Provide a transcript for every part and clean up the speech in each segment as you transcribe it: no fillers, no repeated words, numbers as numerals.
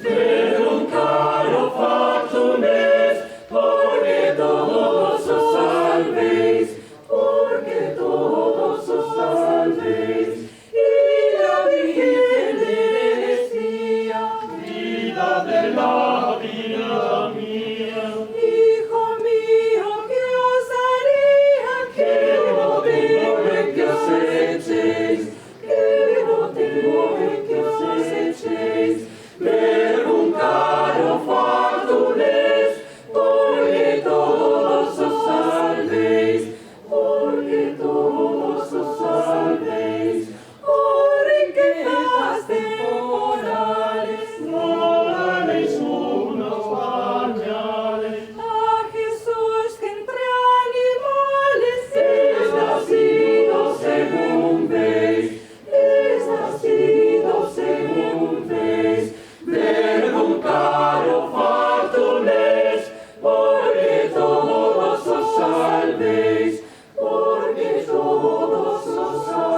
Verum caro factum est, porque todos os salvéis, porque todos os salvéis. Y la Virgen decía, vida de la vida mía, hijo mío, ¿qué os haría que no tengo en que os echéis? Que no tengo en que os echéis. Verum caro factum est, porque todos os salvéis, porque todos os salvéis. Oh, riquezas temporales, no daréis unos pañales a Jesús que entre animales es nacido según veis, es nacido según veis. Verum caro factum est, porque todos os salvéis, porque todos os salvéis.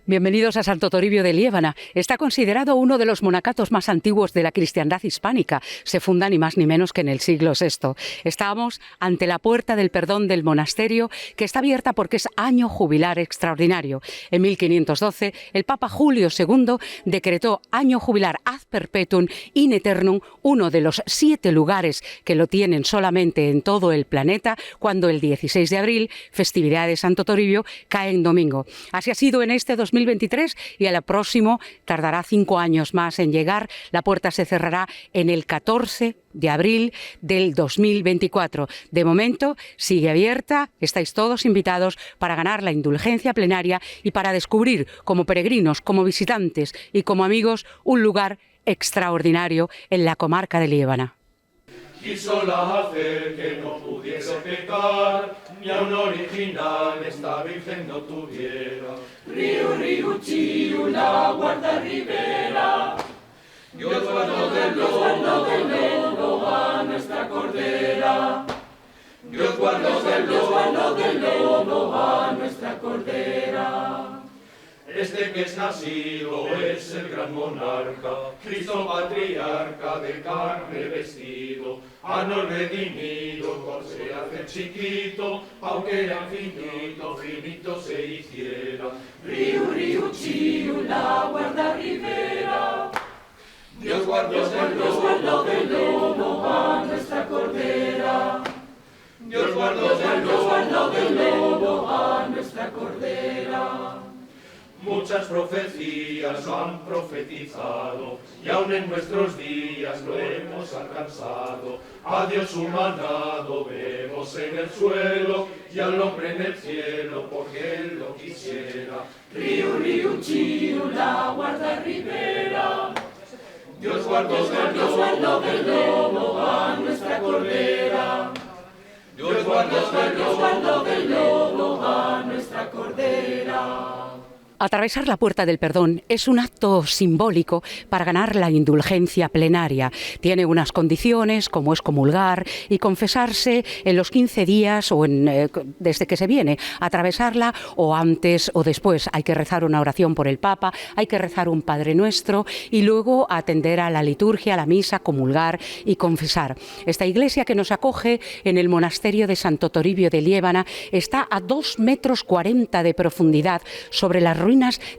Bienvenidos a Santo Toribio de Liébana. Está considerado uno de los monacatos más antiguos de la cristiandad hispánica. Se funda ni más ni menos que en el siglo VI. Estamos ante la puerta del perdón del monasterio, que está abierta porque es año jubilar extraordinario. En 1512, el Papa Julio II decretó año jubilar ad perpetuum in aeternum, uno de los 7 lugares que lo tienen solamente en todo el planeta, cuando el 16 de abril, festividad de Santo Toribio, cae en domingo. Así ha sido en este 2023 y al próximo tardará 5 años más en llegar. La puerta se cerrará en el 14 de abril del 2024. De momento sigue abierta, estáis todos invitados para ganar la indulgencia plenaria y para descubrir como peregrinos, como visitantes y como amigos un lugar extraordinario en la comarca de Liébana. Quísola hacer que no pudiese pecar, ni a un original esta virgen no tuviera. Río, río, chío, la guarda ribera. Dios guardó del lobo a nuestra cordera. Dios guardó del lobo a nuestra cordera. Este que es nacido es el gran monarca, Cristo patriarca de carne vestido, nos redimido, por se hace chiquito, aunque era finito, finito se hiciera. Río, río, chío, la guarda ribera. Dios guardó del lobo a nuestra cordera. Dios guardó del lobo a nuestra cordera. Muchas profecías lo han profetizado, y aún en nuestros días lo hemos alcanzado. A Dios humanado vemos en el suelo, y al hombre en el cielo, porque Él lo quisiera. Río, río, chío, la guarda ribera. Dios guardó del lobo a nuestra cordera. Dios guardó del lobo a nuestra cordera. Atravesar la puerta del perdón es un acto simbólico para ganar la indulgencia plenaria. Tiene unas condiciones, como es comulgar y confesarse en los 15 días o desde que se viene. Atravesarla o antes o después. Hay que rezar una oración por el Papa, hay que rezar un Padre Nuestro y luego atender a la liturgia, a la misa, comulgar y confesar. Esta iglesia que nos acoge en el monasterio de Santo Toribio de Liébana está a 2,40 metros de profundidad sobre las ruinas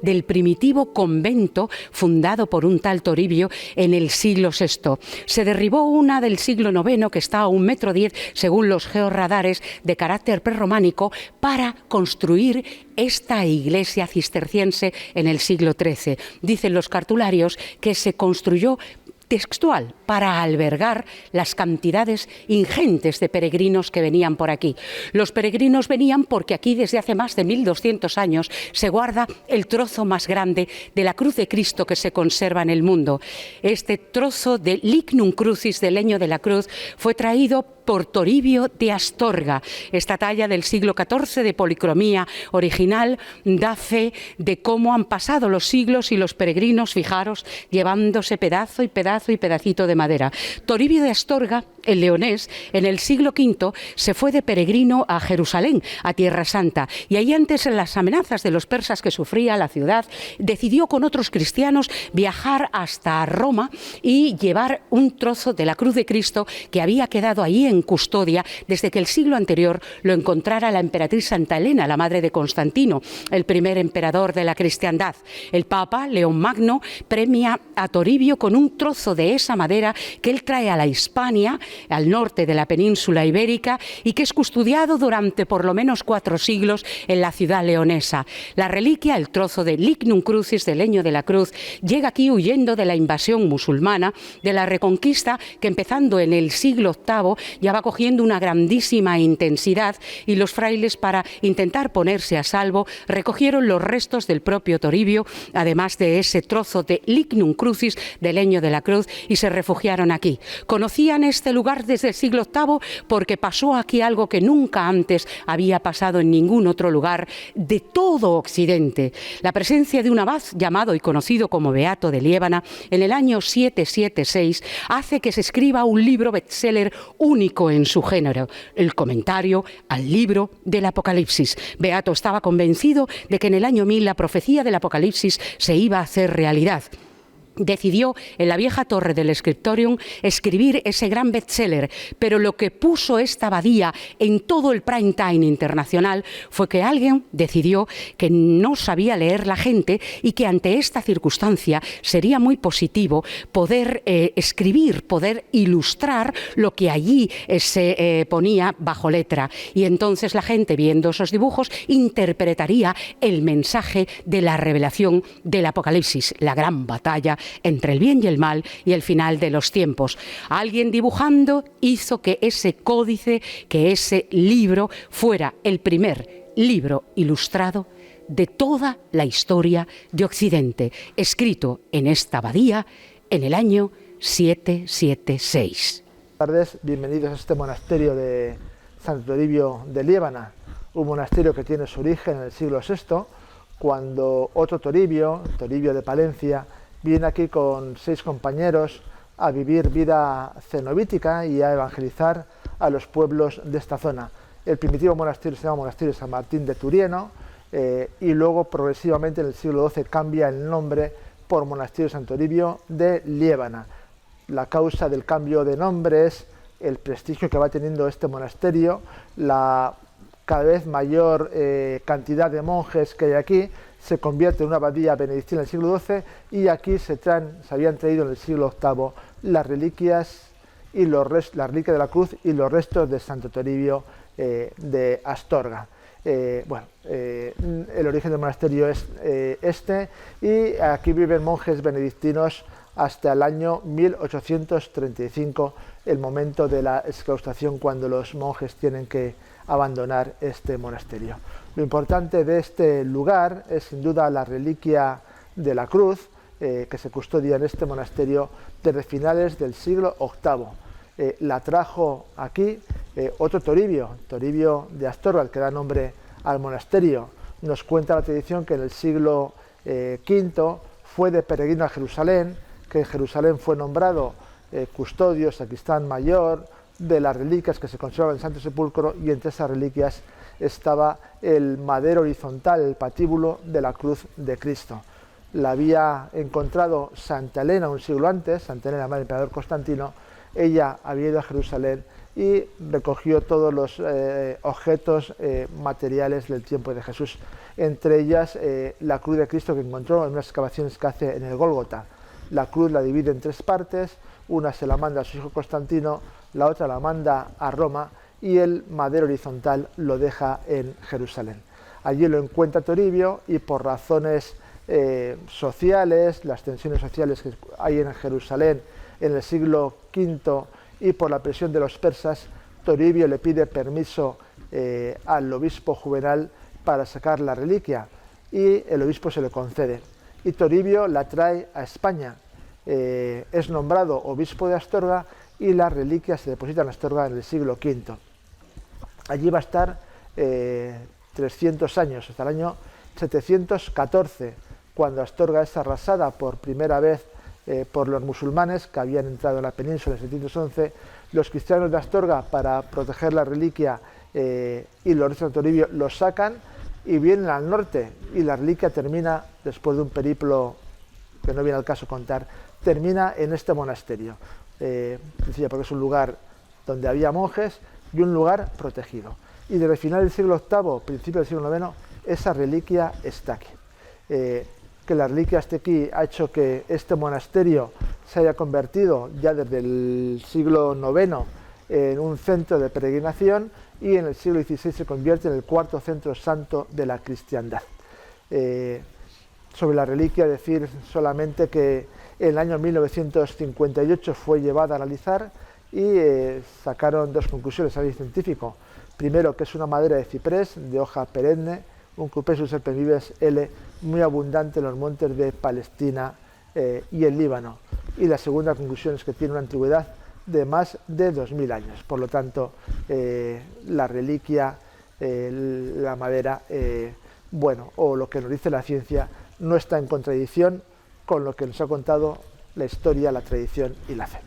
del primitivo convento fundado por un tal Toribio en el siglo VI. Se derribó una del siglo IX que está a 1,10 metros según los georradares de carácter prerrománico para construir esta iglesia cisterciense en el siglo XIII. Dicen los cartularios que se construyó textual para albergar las cantidades ingentes de peregrinos que venían por aquí. Los peregrinos venían porque aquí desde hace más de 1200 años se guarda el trozo más grande de la cruz de Cristo que se conserva en el mundo. Este trozo de lignum crucis, de leño de la cruz, fue traído por Toribio de Astorga. Esta talla del siglo XIV de policromía original da fe de cómo han pasado los siglos y los peregrinos, fijaros, llevándose pedazo y pedazo y pedacito de madera. Toribio de Astorga, el leonés, en el siglo V se fue de peregrino a Jerusalén, a Tierra Santa, y ahí, antes en las amenazas de los persas que sufría la ciudad, decidió con otros cristianos viajar hasta Roma y llevar un trozo de la cruz de Cristo que había quedado ahí en custodia desde que el siglo anterior lo encontrara la emperatriz Santa Elena, la madre de Constantino, el primer emperador de la cristiandad. El Papa León Magno premia a Toribio con un trozo de esa madera que él trae a la Hispania, al norte de la península ibérica, y que es custodiado durante por lo menos 4 siglos en la ciudad leonesa. La reliquia, el trozo de lignum crucis, de leño de la cruz, llega aquí huyendo de la invasión musulmana, de la reconquista que, empezando en el siglo VIII, ya va cogiendo una grandísima intensidad, y los frailes, para intentar ponerse a salvo, recogieron los restos del propio Toribio, además de ese trozo de lignum crucis, de leño de la cruz, y se refugiaron aquí. Conocían este lugar desde el siglo VIII porque pasó aquí algo que nunca antes había pasado en ningún otro lugar de todo Occidente. La presencia de un abad llamado y conocido como Beato de Liébana en el año 776 hace que se escriba un libro bestseller único en su género, el comentario al libro del Apocalipsis. Beato estaba convencido de que en el año 1000 la profecía del Apocalipsis se iba a hacer realidad. Decidió en la vieja torre del Scriptorium escribir ese gran bestseller, pero lo que puso esta abadía en todo el prime time internacional fue que alguien decidió que no sabía leer la gente y que ante esta circunstancia sería muy positivo poder escribir, poder ilustrar lo que allí se ponía bajo letra. Y entonces la gente, viendo esos dibujos, interpretaría el mensaje de la revelación del Apocalipsis, la gran batalla entre el bien y el mal y el final de los tiempos. Alguien dibujando hizo que ese códice, que ese libro fuera el primer libro ilustrado de toda la historia de Occidente, escrito en esta abadía en el año 776. Buenas tardes, bienvenidos a este monasterio de Santo Toribio de Liébana, un monasterio que tiene su origen en el siglo VI, cuando otro Toribio, Toribio de Palencia, viene aquí con 6 compañeros a vivir vida cenobítica y a evangelizar a los pueblos de esta zona. El primitivo monasterio se llama Monasterio San Martín de Turieno y luego progresivamente en el siglo XII cambia el nombre por Monasterio San Toribio de Liébana. La causa del cambio de nombre es el prestigio que va teniendo este monasterio, la cada vez mayor cantidad de monjes que hay aquí. Se convierte en una abadía benedictina en el siglo XII y aquí se habían traído en el siglo VIII las reliquias y la reliquia de la cruz y los restos de Santo Toribio de Astorga. El origen del monasterio es este, y aquí viven monjes benedictinos hasta el año 1835, el momento de la exclaustración, cuando los monjes tienen que abandonar este monasterio. Lo importante de este lugar es sin duda la reliquia de la cruz que se custodia en este monasterio desde finales del siglo VIII. La trajo aquí otro Toribio, Toribio de Astorga, el que da nombre al monasterio. Nos cuenta la tradición que en el siglo V fue de peregrino a Jerusalén, que en Jerusalén fue nombrado custodio, sacristán mayor de las reliquias que se conservan en el Santo Sepulcro, y entre esas reliquias estaba el madero horizontal, el patíbulo de la cruz de Cristo. La había encontrado Santa Elena un siglo antes, Santa Elena, madre del emperador Constantino. Ella había ido a Jerusalén y recogió todos los objetos materiales del tiempo de Jesús, entre ellas la cruz de Cristo que encontró en unas excavaciones que hace en el Gólgota. La cruz la divide en 3 partes, una se la manda a su hijo Constantino, la otra la manda a Roma, y el madero horizontal lo deja en Jerusalén. Allí lo encuentra Toribio, y por razones sociales, las tensiones sociales que hay en Jerusalén en el siglo V, y por la presión de los persas, Toribio le pide permiso al obispo Juvenal para sacar la reliquia, y el obispo se le concede. Y Toribio la trae a España. Es nombrado obispo de Astorga y las reliquias se depositan en Astorga en el siglo V. Allí va a estar 300 años, hasta el año 714, cuando Astorga es arrasada por primera vez por los musulmanes que habían entrado en la península en 711. Los cristianos de Astorga, para proteger la reliquia y los restos de Toribio, los sacan y vienen al norte, y la reliquia termina, después de un periplo que no viene al caso contar, termina en este monasterio, porque es un lugar donde había monjes y un lugar protegido. Y desde el final del siglo VIII, principio del siglo IX, esa reliquia está aquí. Que la reliquia esté aquí ha hecho que este monasterio se haya convertido ya desde el siglo IX en un centro de peregrinación, y en el siglo XVI se convierte en el cuarto centro santo de la cristiandad. Sobre la reliquia decir solamente que en el año 1958 fue llevada a analizar y sacaron dos conclusiones a nivel científico. Primero, que es una madera de ciprés de hoja perenne, un Cupressus serpenvives L, muy abundante en los montes de Palestina y el Líbano. Y la segunda conclusión es que tiene una antigüedad de más de 2000 años. Por lo tanto, la reliquia, la madera, o lo que nos dice la ciencia, no está en contradicción con lo que nos ha contado la historia, la tradición y la fe.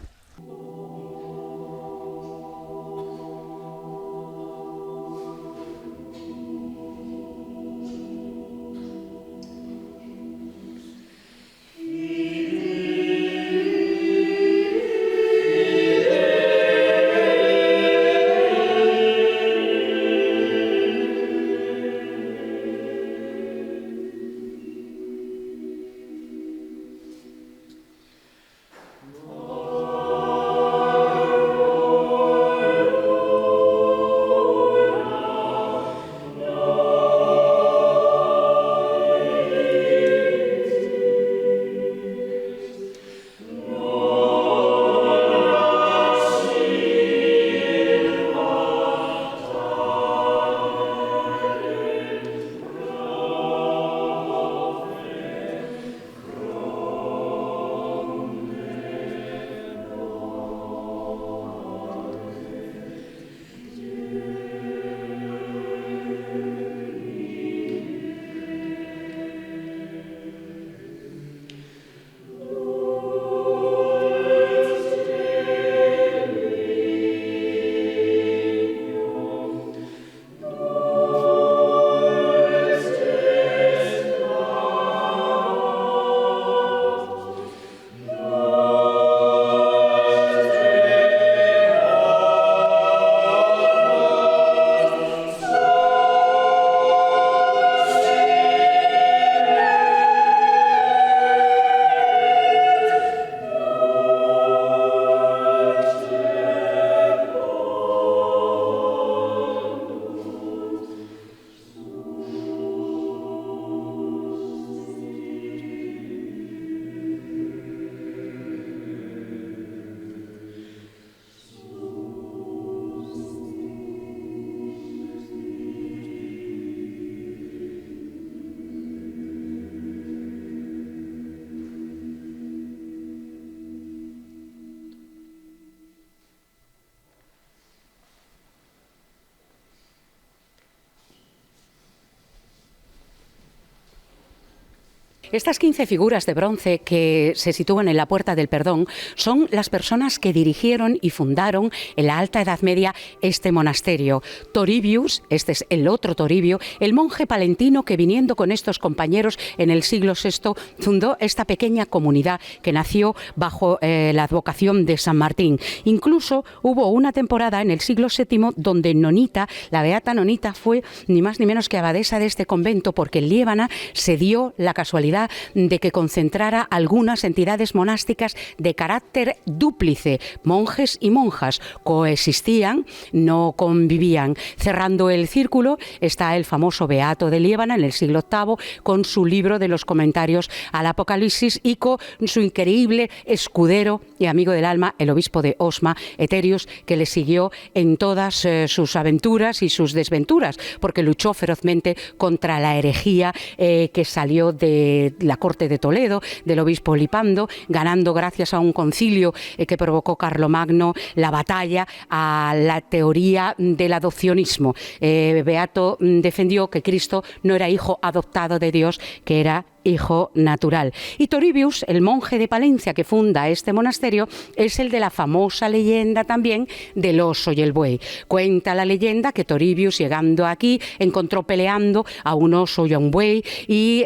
Estas 15 figuras de bronce que se sitúan en la Puerta del Perdón son las personas que dirigieron y fundaron en la Alta Edad Media este monasterio. Toribius, este es el otro Toribio, el monje palentino que, viniendo con estos compañeros en el siglo VI, fundó esta pequeña comunidad que nació bajo la advocación de San Martín. Incluso hubo una temporada en el siglo VII donde Nonita, la beata Nonita, fue ni más ni menos que abadesa de este convento, porque en Liébana se dio la casualidad de que concentrara algunas entidades monásticas de carácter dúplice. Monjes y monjas coexistían, no convivían. Cerrando el círculo está el famoso beato de Liébana en el siglo VIII, con su libro de los comentarios al Apocalipsis, y con su increíble escudero y amigo del alma, el obispo de Osma, Eterius, que le siguió en todas sus aventuras y sus desventuras, porque luchó ferozmente contra la herejía que salió de de la corte de Toledo, del obispo Lipando, ganando gracias a un concilio que provocó Carlomagno la batalla a la teoría del adopcionismo. Beato defendió que Cristo no era hijo adoptado de Dios, que era hijo natural. Y Toribius, el monje de Palencia que funda este monasterio, es el de la famosa leyenda también del oso y el buey. Cuenta la leyenda que Toribius, llegando aquí, encontró peleando a un oso y a un buey y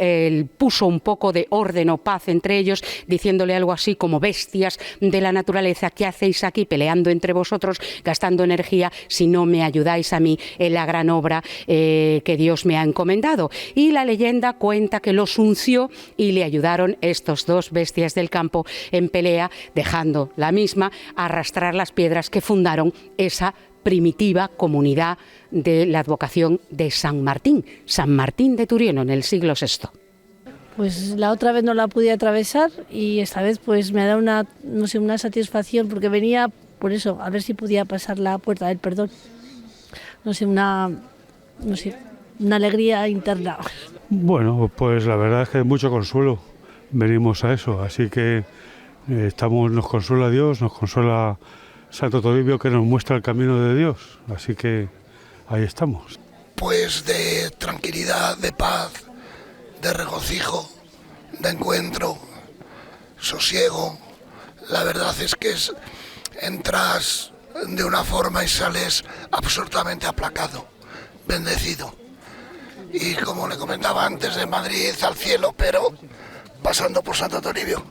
puso un poco de orden o paz entre ellos, diciéndole algo así como: bestias de la naturaleza, ¿qué hacéis aquí peleando entre vosotros, gastando energía, si no me ayudáis a mí en la gran obra que Dios me ha encomendado? Y la leyenda cuenta que los unció y le ayudaron estos dos bestias del campo en pelea, dejando la misma arrastrar las piedras que fundaron esa primitiva comunidad de la advocación de San Martín de Turieno, en el siglo VI. Pues la otra vez no la pude atravesar y esta vez pues me ha dado una satisfacción, porque venía por eso, a ver si podía pasar la puerta del perdón. Una alegría interna. Bueno, pues la verdad es que mucho consuelo, venimos a eso, así que nos consuela Dios, nos consuela Santo Toribio, que nos muestra el camino de Dios, así que ahí estamos. Pues de tranquilidad, de paz, de regocijo, de encuentro, sosiego. La verdad es que entras de una forma y sales absolutamente aplacado, bendecido. Y como le comentaba antes, de Madrid al cielo, pero pasando por Santo Toribio.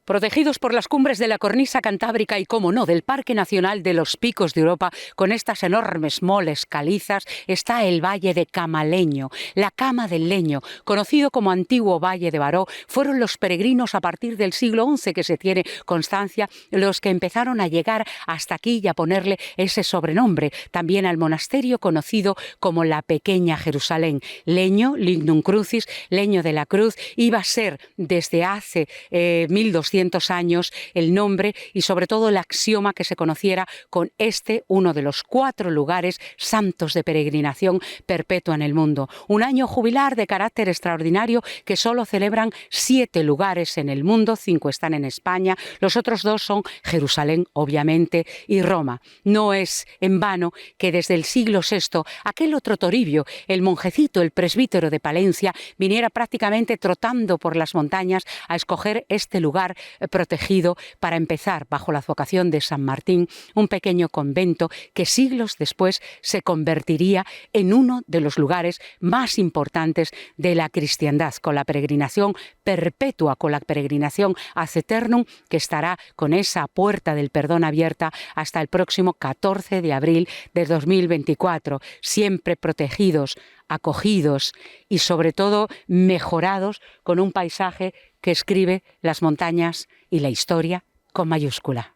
Protegidos por las cumbres de la cornisa cantábrica y, como no, del Parque Nacional de los Picos de Europa, con estas enormes moles calizas, está el Valle de Camaleño, la Cama del Leño, conocido como Antiguo Valle de Baró. Fueron los peregrinos a partir del siglo XI, que se tiene constancia, los que empezaron a llegar hasta aquí y a ponerle ese sobrenombre, también al monasterio conocido como la Pequeña Jerusalén. Leño, lignum crucis, leño de la cruz, iba a ser desde hace 1200 años el nombre y sobre todo el axioma que se conociera con uno de los 4 lugares santos de peregrinación perpetua en el mundo. Un año jubilar de carácter extraordinario que solo celebran 7 lugares en el mundo, 5 están en España, los otros 2 son Jerusalén, obviamente, y Roma. No es en vano que desde el siglo VI aquel otro Toribio, el monjecito, el presbítero de Palencia, viniera prácticamente trotando por las montañas a escoger este lugar protegido para empezar, bajo la advocación de San Martín, un pequeño convento que siglos después se convertiría en uno de los lugares más importantes de la cristiandad, con la peregrinación perpetua, con la peregrinación ad eternum, que estará con esa puerta del perdón abierta hasta el próximo 14 de abril de 2024, siempre protegidos, acogidos y sobre todo mejorados con un paisaje que escribe las montañas y la historia con mayúscula.